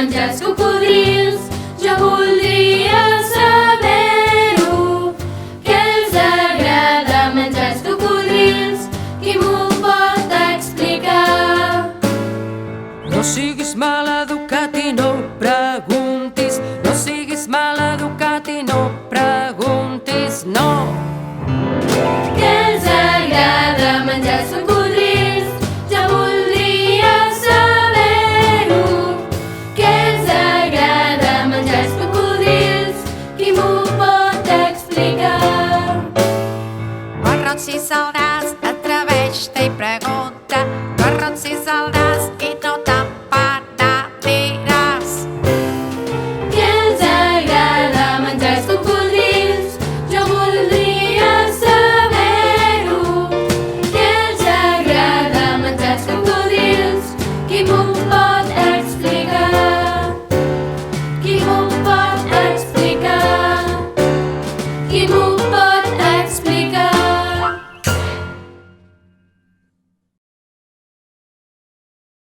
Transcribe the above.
menjar els cocodrils. Jo voldria saber-ho, que els agrada menjar els cocodrils. Qui m'ho pot explicar? No siguis mal educat i no preguntis. No siguis mal educat i no preguntis, no. Que els agrada menjar els cocodrils. Jo voldria saber-ho, que els agrada menjar els cocodrils. Qui m'ho pot explicar? Barrots i soldats, atreveix-te i pregunta. Barrots i soldats i no te'n penediràs. Que els agrada menjar els cocodrils. Jo voldria saber-ho, que els agrada menjar els cocodrils. Qui m'ho pot